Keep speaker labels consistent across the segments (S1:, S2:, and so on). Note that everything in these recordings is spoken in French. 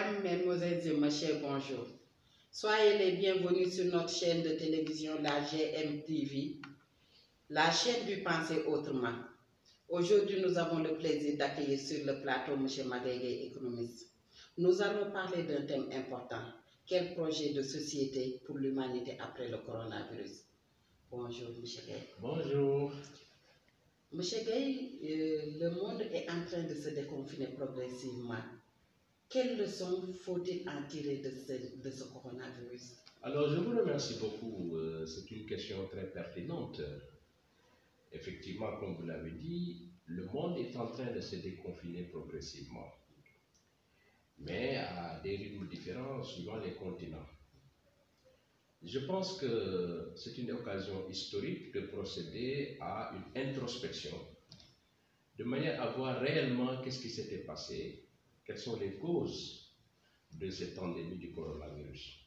S1: Mesdames, Mesdemoiselles et Messieurs, bonjour. Soyez les bienvenus sur notre chaîne de télévision, la GMTV, la chaîne du Penser Autrement. Aujourd'hui, nous avons le plaisir d'accueillir sur le plateau M. Magueye, économiste. Nous allons parler d'un thème important. Quel projet de société pour l'humanité après le coronavirus? Bonjour, M. Gueye.
S2: Bonjour.
S1: M. Gueye, le monde est en train de se déconfiner progressivement. Quelles leçons faut-il en tirer de ce coronavirus?
S2: Alors, je vous remercie beaucoup. C'est une question très pertinente. Effectivement, comme vous l'avez dit, le monde est en train de se déconfiner progressivement, mais à des rythmes différents suivant les continents. Je pense que c'est une occasion historique de procéder à une introspection, de manière à voir réellement qu'est-ce qui s'était passé, quelles sont les causes de cette endémie du coronavirus.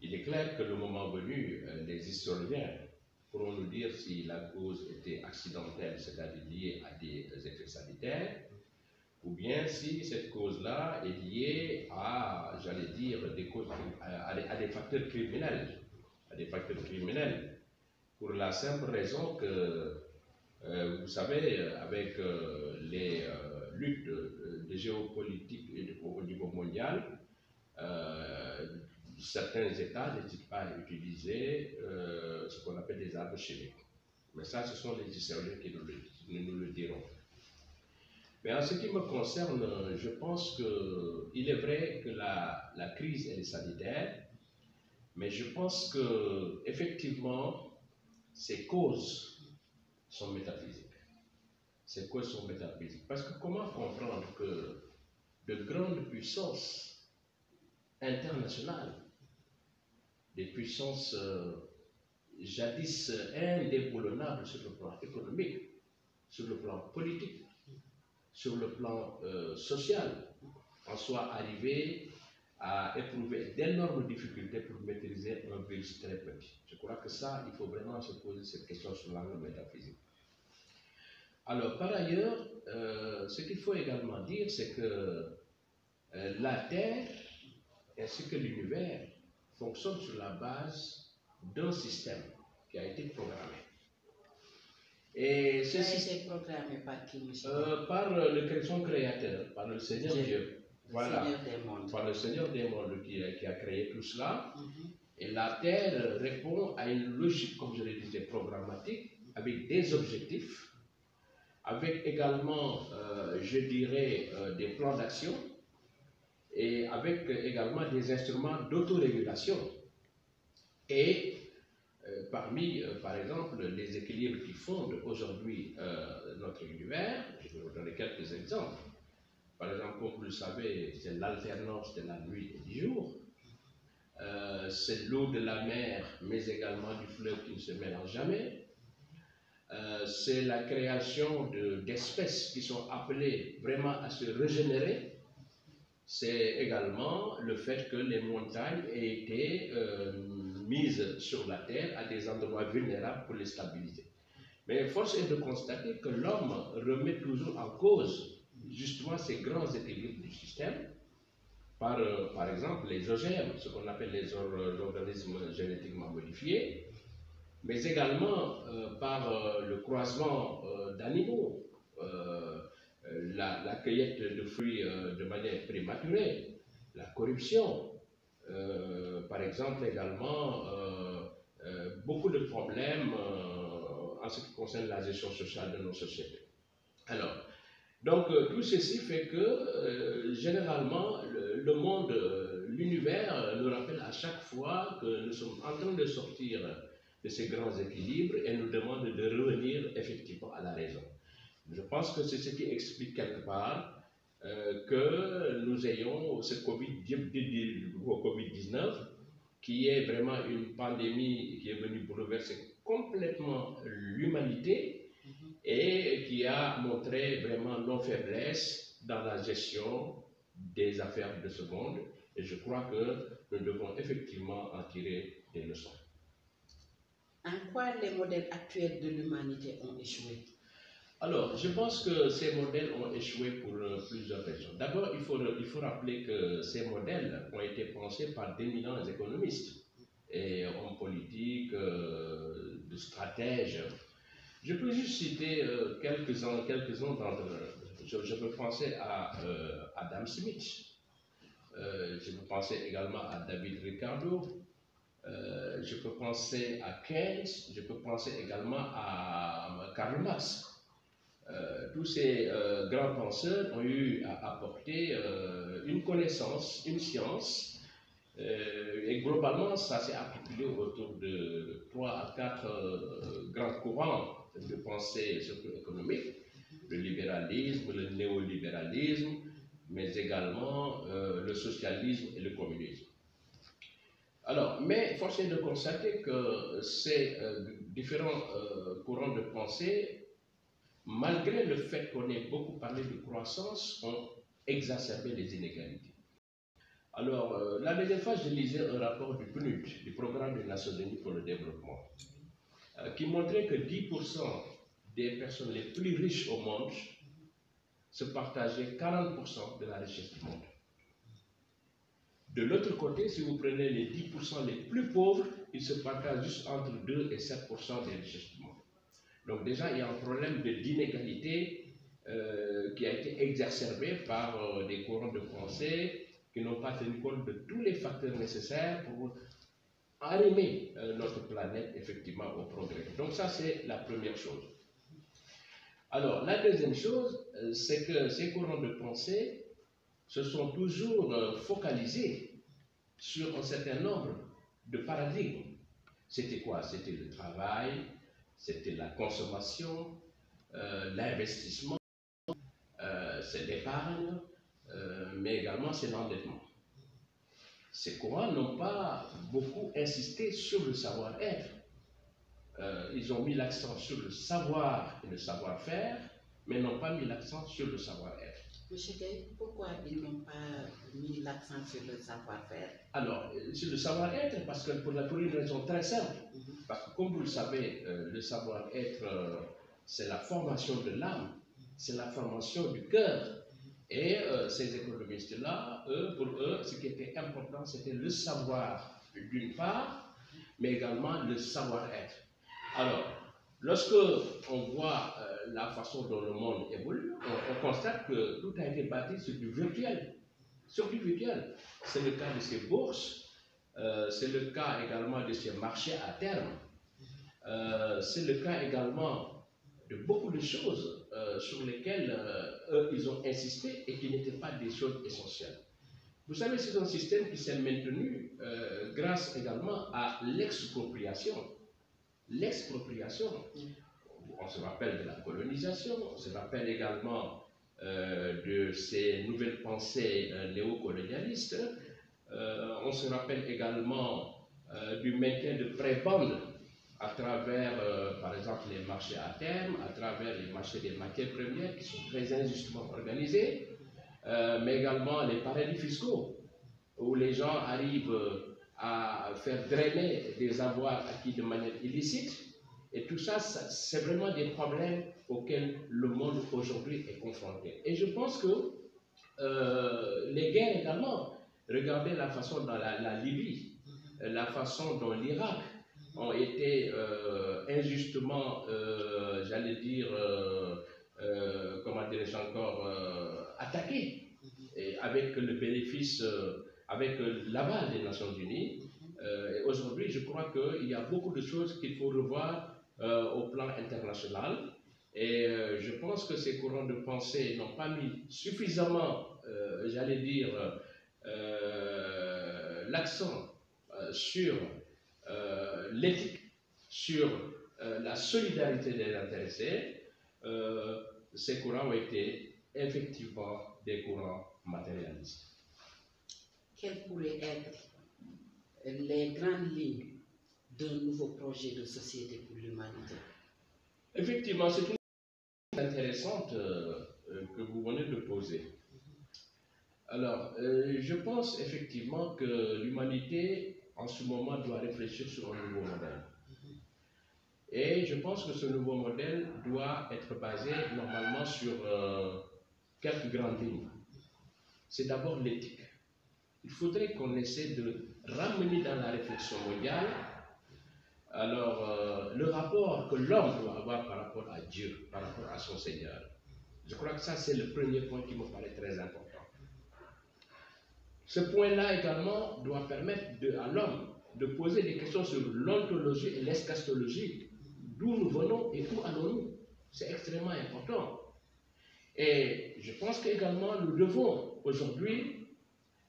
S2: Il est clair que le moment venu, les historiens pourront nous dire si la cause était accidentelle, c'est-à-dire liée à des effets sanitaires, ou bien si cette cause-là est liée à, j'allais dire, à des facteurs criminels, pour la simple raison que, vous savez, avec les luttes de géopolitique au niveau mondial, certains États n'hésitent pas à utiliser ce qu'on appelle des armes chimiques. Mais ça, ce sont les historiens qui nous le diront. Mais en ce qui me concerne, je pense qu'il est vrai que la crise elle est sanitaire, mais je pense qu'effectivement, ces causes sont métaphysiques. Ces causes sont métaphysiques. Parce que comment comprendre que de grandes puissances internationales, des puissances jadis indéboulonnables sur le plan économique, sur le plan politique, sur le plan social, en soit arrivées à éprouver d'énormes difficultés pour maîtriser un virus très petit. Je crois que ça, il faut vraiment se poser cette question sur l'angle métaphysique. Alors, par ailleurs, ce qu'il faut également dire, c'est que la Terre ainsi que l'univers fonctionnent sur la base d'un système qui a été programmé. Et
S1: ceci a été programmé par qui, monsieur?
S2: Par son créateur, par le Seigneur Dieu. Voilà, par le Seigneur des mondes qui a créé tout cela. Et la Terre répond à une logique, comme je le disais, programmatique, avec des objectifs, avec également, je dirais, des plans d'action, et avec également des instruments d'autorégulation. Et parmi, par exemple, les équilibres qui fondent aujourd'hui notre univers, je vais vous donner quelques exemples. Par exemple, comme vous le savez, c'est l'alternance de la nuit et du jour. C'est l'eau de la mer, mais également du fleuve qui ne se mélange jamais. C'est la création d'espèces qui sont appelées vraiment à se régénérer. C'est également le fait que les montagnes aient été mises sur la terre à des endroits vulnérables pour les stabiliser. Mais force est de constater que l'homme remet toujours en cause justement ces grands équilibres du système par exemple les OGM, ce qu'on appelle les organismes génétiquement modifiés, mais également par le croisement d'animaux, la cueillette de fruits de manière prématurée, la corruption, par exemple également beaucoup de problèmes en ce qui concerne la gestion sociale de nos sociétés. Alors, donc tout ceci fait que généralement le monde, l'univers nous rappelle à chaque fois que nous sommes en train de sortir de ces grands équilibres et nous demande de revenir effectivement à la raison. Je pense que c'est ce qui explique quelque part que nous ayons ce Covid-19 qui est vraiment une pandémie qui est venue bouleverser complètement l'humanité et qui a montré vraiment nos faiblesses dans la gestion des affaires de ce monde. Et je crois que nous devons effectivement en tirer des leçons.
S1: En quoi les modèles actuels de l'humanité ont échoué?
S2: Alors, je pense que ces modèles ont échoué pour plusieurs raisons. D'abord, il faut rappeler que ces modèles ont été pensés par d'éminents économistes et hommes politiques, de stratèges. Je peux juste citer quelques-uns d'entre eux. Je peux penser à Adam Smith. Je peux penser également à David Ricardo. Je peux penser à Keynes. Je peux penser également à Karl Marx. Tous ces grands penseurs ont eu à apporter une connaissance, une science, et globalement, ça s'est articulé autour de 3 à 4 grands courants de pensée, surtout économique, le libéralisme, le néolibéralisme, mais également le socialisme et le communisme. Alors, mais force est de constater que ces différents courants de pensée, malgré le fait qu'on ait beaucoup parlé de croissance, ont exacerbé les inégalités. Alors, la dernière fois, je lisais un rapport du PNUD, du Programme des Nations Unies pour le développement, qui montrait que 10% des personnes les plus riches au monde se partageaient 40% de la richesse du monde. De l'autre côté, si vous prenez les 10% les plus pauvres, ils se partagent juste entre 2 et 7% des richesses du monde. Donc déjà, il y a un problème d'inégalité qui a été exacerbé par des courants de pensée qui n'ont pas tenu compte de tous les facteurs nécessaires pour arrimer notre planète effectivement au progrès. Donc ça, c'est la première chose. Alors, la deuxième chose, c'est que ces courants de pensée se sont toujours focalisés sur un certain nombre de paradigmes. C'était quoi? C'était le travail, c'était la consommation, l'investissement, c'est l'épargne, mais également c'est l'endettement. Ces courants n'ont pas beaucoup insisté sur le savoir-être. Ils ont mis l'accent sur le savoir et le savoir-faire, mais n'ont pas mis l'accent sur le savoir-être.
S1: Monsieur Gay, pourquoi ils n'ont pas mis l'accent sur le savoir-faire?
S2: Alors, sur le savoir-être, parce que pour une raison très simple. Parce que comme vous le savez, le savoir-être, c'est la formation de l'âme, c'est la formation du cœur. Et ces économistes-là, pour eux, ce qui était important, c'était le savoir d'une part, mais également le savoir-être. Alors, lorsque on voit la façon dont le monde évolue, on constate que tout a été bâti sur du virtuel. Sur du virtuel. C'est le cas de ces bourses, c'est le cas également de ces marchés à terme, c'est le cas également de beaucoup de choses sur lesquelles eux, ils ont insisté et qui n'étaient pas des choses essentielles. Vous savez, c'est un système qui s'est maintenu grâce également à l'expropriation. L'expropriation, on se rappelle de la colonisation, on se rappelle également de ces nouvelles pensées néocolonialistes, on se rappelle également du maintien de prébendes à travers, par exemple, les marchés à terme, à travers les marchés des matières premières qui sont très injustement organisés, mais également les paradis fiscaux, où les gens arrivent à faire drainer des avoirs acquis de manière illicite. Et tout ça, c'est vraiment des problèmes auxquels le monde aujourd'hui est confronté. Et je pense que les guerres également, regardez la façon dont la Libye, la façon dont l'Irak ont été injustement, j'allais dire, comment dirais-je encore, attaqués, et avec le bénéfice, avec l'aval des Nations Unies. Aujourd'hui, je crois qu'il y a beaucoup de choses qu'il faut revoir au plan international. Et je pense que ces courants de pensée n'ont pas mis suffisamment, j'allais dire, l'accent sur l'éthique, sur la solidarité des intéressés. Ces courants ont été effectivement des courants matérialistes.
S1: Quelles pourraient être les grandes lignes d'un nouveau projet de société pour l'humanité?
S2: Effectivement, c'est une question intéressante que vous venez de poser. Alors, je pense effectivement que l'humanité, en ce moment, doit réfléchir sur un nouveau modèle. Et je pense que ce nouveau modèle doit être basé normalement sur quelques grandes lignes. C'est d'abord l'éthique. Il faudrait qu'on essaie de ramener dans la réflexion mondiale alors le rapport que l'homme doit avoir par rapport à Dieu, par rapport à son Seigneur. Je crois que ça, c'est le premier point qui me paraît très important. Ce point-là également doit permettre à l'homme de poser des questions sur l'ontologie et l'eschatologie. D'où nous venons et où allons-nous? C'est extrêmement important. Et je pense qu'également nous devons aujourd'hui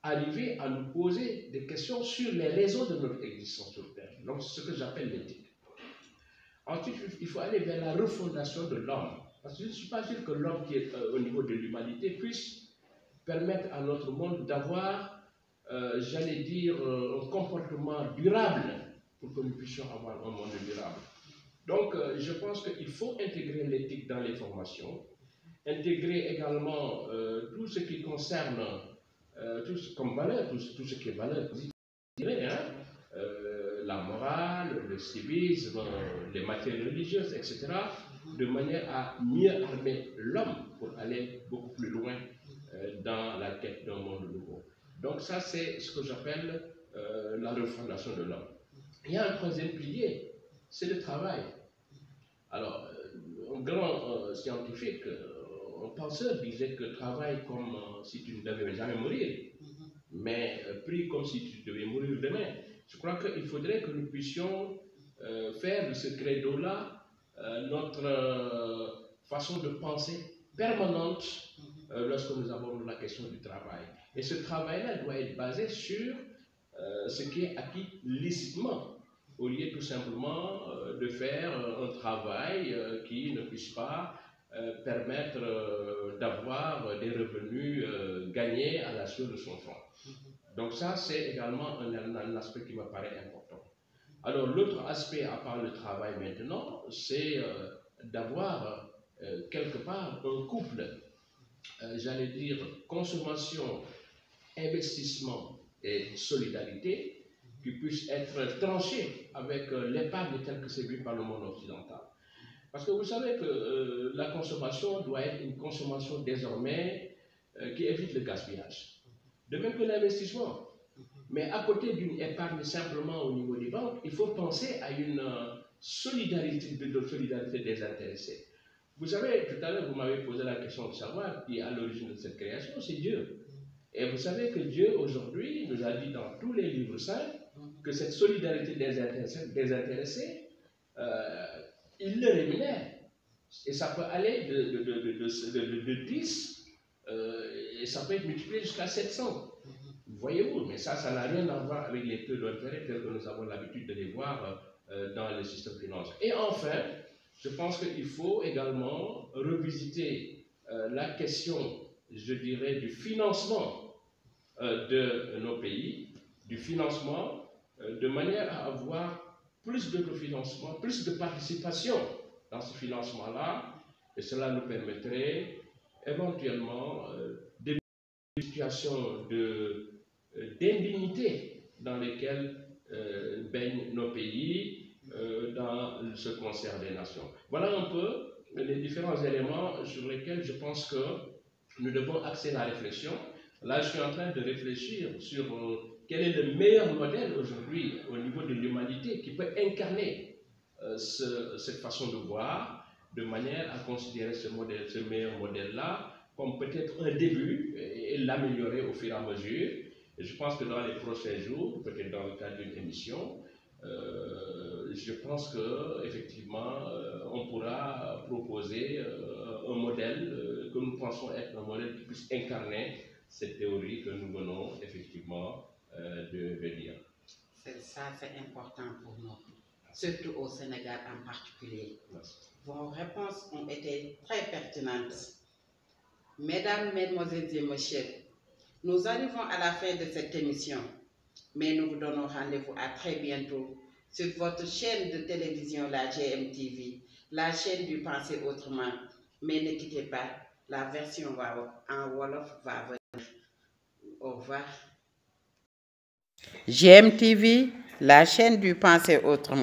S2: arriver à nous poser des questions sur les raisons de notre existence sur Terre. Donc c'est ce que j'appelle l'éthique. Ensuite, il faut aller vers la refondation de l'homme. Parce que je ne suis pas sûr que l'homme qui est au niveau de l'humanité puisse permettre à notre monde d'avoir, j'allais dire, un comportement durable pour que nous puissions avoir un monde durable. Donc, je pense qu'il faut intégrer l'éthique dans les formations, intégrer également tout ce qui concerne, comme valeur, tout ce qui est valeur, la morale, le civisme, les matières religieuses, etc., de manière à mieux armer l'homme pour aller beaucoup plus loin dans la quête d'un monde nouveau. Donc ça, c'est ce que j'appelle la refondation de l'homme. Il y a un troisième pilier, c'est le travail. Alors, un grand scientifique, un penseur disait que travail comme si tu ne devais jamais mourir, mais pris comme si tu devais mourir demain. Je crois qu'il faudrait que nous puissions faire de ce credo-là notre façon de penser permanente lorsque nous abordons la question du travail. Et ce travail-là doit être basé sur ce qui est acquis licitement, au lieu tout simplement de faire un travail qui ne puisse pas permettre d'avoir des revenus gagnés à la suite de son fonds. Donc ça, c'est également un aspect qui me paraît important. Alors l'autre aspect, à part le travail maintenant, c'est d'avoir quelque part un couple, j'allais dire consommation, investissement et solidarité, qui puisse être tranché avec l'épargne telle que c'est vu par le monde occidental. Parce que vous savez que la consommation doit être une consommation désormais qui évite le gaspillage. De même que l'investissement. Mais à côté d'une épargne simplement au niveau des banques, il faut penser à une solidarité, solidarité des intéressés. Vous savez, tout à l'heure, vous m'avez posé la question de savoir qui est à l'origine de cette création, c'est Dieu. Et vous savez que Dieu, aujourd'hui, nous a dit dans tous les livres saints que cette solidarité des intéressés, il le rémunère. Et ça peut aller de 10, et ça peut être multiplié jusqu'à 700. Voyez-vous, mais ça n'a rien à voir avec les taux d'intérêt tels que nous avons l'habitude de les voir dans le système financier. Et enfin, je pense qu'il faut également revisiter la question, je dirais, du financement de nos pays, du financement, de manière à avoir plus d'autofinancement, plus de participation dans ce financement-là, et cela nous permettrait éventuellement d'éviter des situations d'indignité dans lesquelles baignent nos pays dans ce concert des nations. Voilà un peu les différents éléments sur lesquels je pense que nous devons axer la réflexion. Là, je suis en train de réfléchir sur quel est le meilleur modèle aujourd'hui au niveau de l'humanité qui peut incarner cette façon de voir, de manière à considérer ce meilleur modèle-là comme peut-être un début et l'améliorer au fur et à mesure. Et je pense que dans les prochains jours, peut-être dans le cadre d'une émission, je pense qu'effectivement, on pourra proposer un modèle que nous pensons être un modèle qui puisse incarner cette théorie que nous venons effectivement de dire.
S1: Ça, c'est important pour nous, surtout au Sénégal en particulier.
S2: Merci.
S1: Vos réponses ont été très pertinentes. Mesdames, Mesdemoiselles et Messieurs, nous arrivons à la fin de cette émission, mais nous vous donnons rendez-vous à très bientôt sur votre chaîne de télévision, la GMTV, la chaîne du Penser Autrement. Mais ne quittez pas, la version en Wolof va venir. Au revoir. GMTV, la chaîne du Penser Autrement.